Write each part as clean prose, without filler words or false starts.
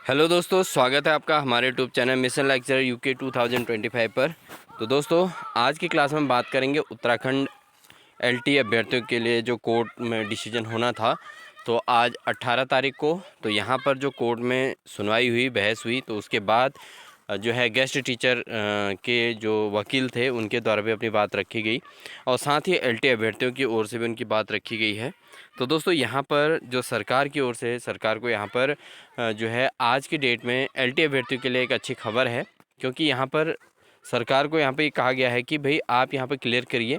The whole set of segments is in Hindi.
हेलो दोस्तों, स्वागत है आपका हमारे YouTube channel mission lecture UK 2025 पर। तो दोस्तों, आज की क्लास में बात करेंगे उत्तराखंड एलटी अभ्यर्थियों के लिए जो कोर्ट में डिसीजन होना था। तो आज 18 तारीख को तो यहाँ पर जो कोर्ट में सुनवाई हुई, बहस हुई, तो उसके बाद जो है गेस्ट टीचर के जो वकील थे उनके द्वारा भी अपनी बात रखी गई और साथ ही एलटी अभ्यर्थियों की ओर से भी उनकी बात रखी गई है। तो दोस्तों, यहाँ पर जो सरकार की ओर से सरकार को यहाँ पर जो है आज की डेट में एलटी अभ्यर्थियों के लिए एक अच्छी खबर है, क्योंकि यहाँ पर सरकार को यहाँ पे कहा गया है कि भाई आप यहाँ पर क्लियर करिए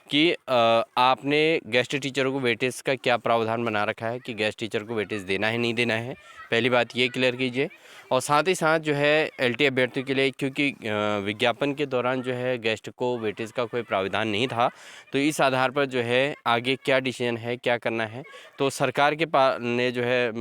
कि आपने गेस्ट टीचरों को वेटेज का क्या प्रावधान बना रखा है कि गेस्ट टीचर को वेटेज देना है नहीं देना है। पहली बात ये क्लियर कीजिए। और साथ ही साथ जो है एलटी अभ्यर्थियों के लिए, क्योंकि विज्ञापन के दौरान जो है गेस्ट को वेटेज का कोई प्रावधान नहीं था, तो इस आधार पर जो है आगे क्या डिसीजन है, क्या करना है, तो सरकार के ने जो है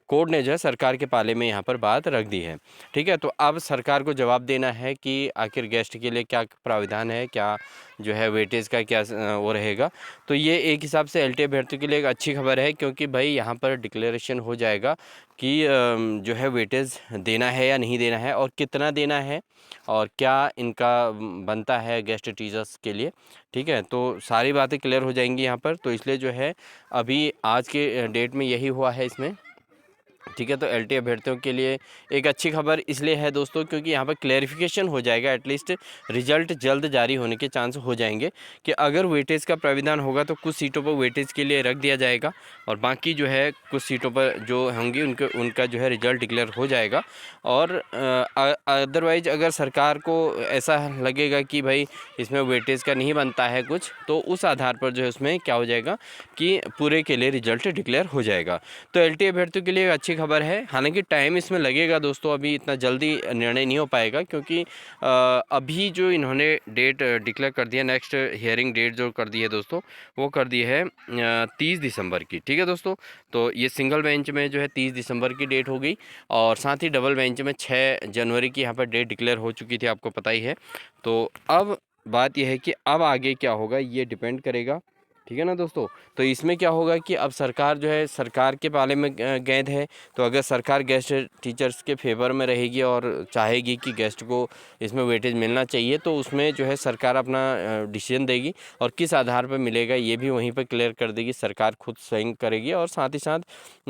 कोर्ट ने जो है सरकार के पाले में यहाँ पर बात रख दी है। ठीक है, तो अब सरकार को जवाब देना है कि आखिर गेस्ट के लिए क्या प्रावधान है, क्या जो है वेटेज का क्या वो रहेगा। तो ये एक हिसाब से एलटी अभ्यर्थियों के लिए एक अच्छी खबर है, क्योंकि भाई यहाँ पर डिक्लेरेशन हो जाएगा कि जो है वेटेज देना है या नहीं देना है और कितना देना है और क्या इनका बनता है गेस्ट टीचर्स के लिए। ठीक है, तो सारी बातें क्लियर हो जाएंगी यहाँ पर। तो इसलिए जो है अभी आज के डेट में यही हुआ है इसमें। ठीक है, तो एलटी अभ्यर्थियों के लिए एक अच्छी खबर इसलिए है दोस्तों, क्योंकि यहाँ पर क्लेरिफिकेशन हो जाएगा, एटलीस्ट रिजल्ट जल्द जारी होने के चांस हो जाएंगे कि अगर वेटेज का प्राविधान होगा तो कुछ सीटों पर वेटेज के लिए रख दिया जाएगा और बाकी जो है कुछ सीटों पर जो होंगी उनका जो है रिजल्ट डिक्लेयर हो जाएगा। और अदरवाइज अगर सरकार को ऐसा लगेगा कि भाई इसमें वेटेज का नहीं बनता है कुछ, तो उस आधार पर जो है उसमें क्या हो जाएगा कि पूरे के लिए रिजल्ट डिक्लेयर हो जाएगा। तो एलटी अभ्यर्थियों के लिए अच्छी खबर है। हालांकि टाइम इसमें लगेगा दोस्तों, अभी इतना जल्दी निर्णय नहीं हो पाएगा, क्योंकि अभी जो इन्होंने डेट डिक्लेयर कर दिया, नेक्स्ट हियरिंग डेट जो कर दी है दोस्तों, वो कर दी है 30 दिसंबर की। ठीक है दोस्तों, तो ये सिंगल बेंच में जो है 30 दिसंबर की डेट हो गई और साथ ही डबल बेंच में 6 जनवरी की यहाँ पर डेट डिक्लेयर हो चुकी थी, आपको पता ही है। तो अब बात यह है कि अब आगे क्या होगा ये डिपेंड करेगा। ठीक है ना दोस्तों, तो इसमें क्या होगा कि अब सरकार जो है सरकार के पाले में गेंद है। तो अगर सरकार गेस्ट टीचर्स के फेवर में रहेगी और चाहेगी कि गेस्ट को इसमें वेटेज मिलना चाहिए, तो उसमें जो है सरकार अपना डिसीजन देगी और किस आधार पर मिलेगा ये भी वहीं पर क्लियर कर देगी, सरकार खुद स्वयं करेगी। और साथ ही साथ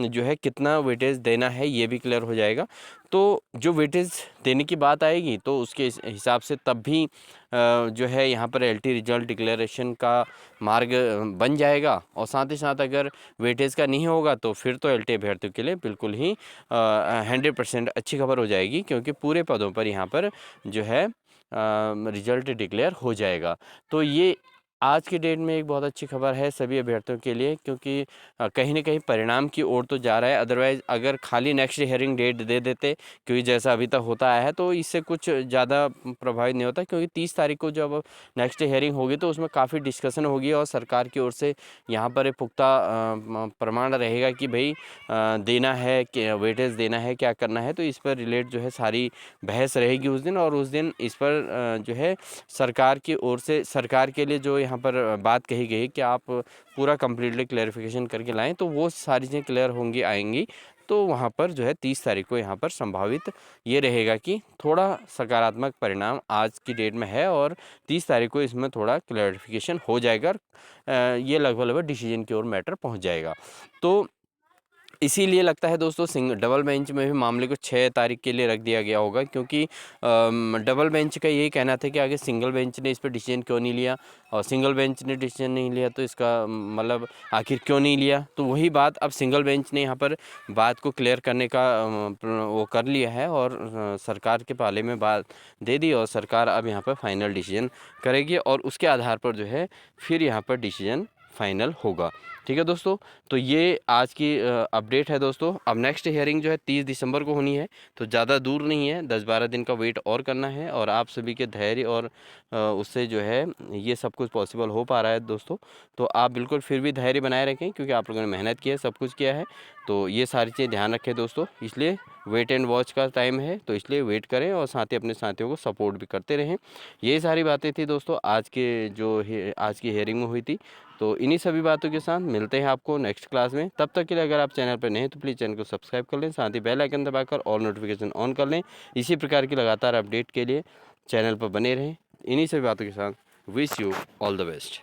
जो है कितना वेटेज देना है ये भी क्लियर हो जाएगा। तो जो वेटेज देने की बात आएगी तो उसके हिसाब से तब भी जो है यहाँ पर एलटी रिजल्ट डिक्लेरेशन का मार्ग बन जाएगा। और साथ ही साथ अगर वेटेज का नहीं होगा तो फिर तो एलटी अभ्यर्थियों के लिए बिल्कुल ही 100% अच्छी खबर हो जाएगी, क्योंकि पूरे पदों पर यहाँ पर जो है रिजल्ट डिक्लेयर हो जाएगा। तो ये आज की डेट में एक बहुत अच्छी खबर है सभी अभ्यर्थियों के लिए, क्योंकि कहीं ना कहीं परिणाम की ओर तो जा रहा है। अदरवाइज़ अगर खाली नेक्स्ट हियरिंग डेट दे देते, क्योंकि जैसा अभी तक होता आया है, तो इससे कुछ ज़्यादा प्रभावित नहीं होता, क्योंकि 30 तारीख को जब नेक्स्ट हियरिंग होगी तो उसमें काफ़ी डिस्कशन होगी और सरकार की ओर से यहाँ पर एक पुख्ता प्रमाण रहेगा कि भाई देना है कि वेटेज देना है, क्या करना है। तो इस पर रिलेट जो है सारी बहस रहेगी उस दिन, और उस दिन इस पर जो है सरकार की ओर से सरकार के लिए जो यहाँ पर बात कही गई कि आप पूरा कम्प्लीटली क्लैरिफिकेशन करके लाएं, तो वो सारी चीज़ें क्लियर होंगी आएंगी। तो वहाँ पर जो है 30 तारीख को यहाँ पर संभावित ये रहेगा कि थोड़ा सकारात्मक परिणाम आज की डेट में है और 30 तारीख को इसमें थोड़ा क्लैरिफिकेशन हो जाएगा और ये लगभग डिसीजन की ओर मैटर पहुँच जाएगा। तो इसीलिए लगता है दोस्तों डबल बेंच में भी मामले को 6 तारीख के लिए रख दिया गया होगा, क्योंकि डबल बेंच का यही कहना था कि आगे सिंगल बेंच ने इस पर डिसीजन क्यों नहीं लिया, और सिंगल बेंच ने डिसीजन नहीं लिया तो इसका मतलब आखिर क्यों नहीं लिया। तो वही बात अब सिंगल बेंच ने यहाँ पर बात को क्लियर करने का वो कर लिया है और सरकार के पाले में बात दे दी और सरकार अब यहाँ पर फाइनल डिसीजन करेगी और उसके आधार पर जो है फिर यहाँ पर डिसीजन फाइनल होगा। ठीक है दोस्तों, तो ये आज की अपडेट है दोस्तों। अब नेक्स्ट हियरिंग जो है 30 दिसंबर को होनी है, तो ज़्यादा दूर नहीं है, 10-12 दिन का वेट और करना है और आप सभी के धैर्य और उससे जो है ये सब कुछ पॉसिबल हो पा रहा है दोस्तों। तो आप बिल्कुल फिर भी धैर्य बनाए रखें, क्योंकि आप लोगों ने मेहनत की है, सब कुछ किया है, तो ये सारी चीज़ें ध्यान रखें दोस्तों। इसलिए वेट एंड वॉच का टाइम है, तो इसलिए वेट करें और साथ ही अपने साथियों को सपोर्ट भी करते रहें। ये सारी बातें थी दोस्तों आज की हियरिंग में हुई थी। तो इन्हीं सभी बातों के साथ मिलते हैं आपको नेक्स्ट क्लास में। तब तक के लिए अगर आप चैनल पर नए हैं तो प्लीज़ चैनल को सब्सक्राइब कर लें, साथ ही बेल आइकन दबाकर ऑल नोटिफिकेशन ऑन कर लें। इसी प्रकार की लगातार अपडेट के लिए चैनल पर बने रहें। इन्हीं सभी बातों के साथ wish you all the best.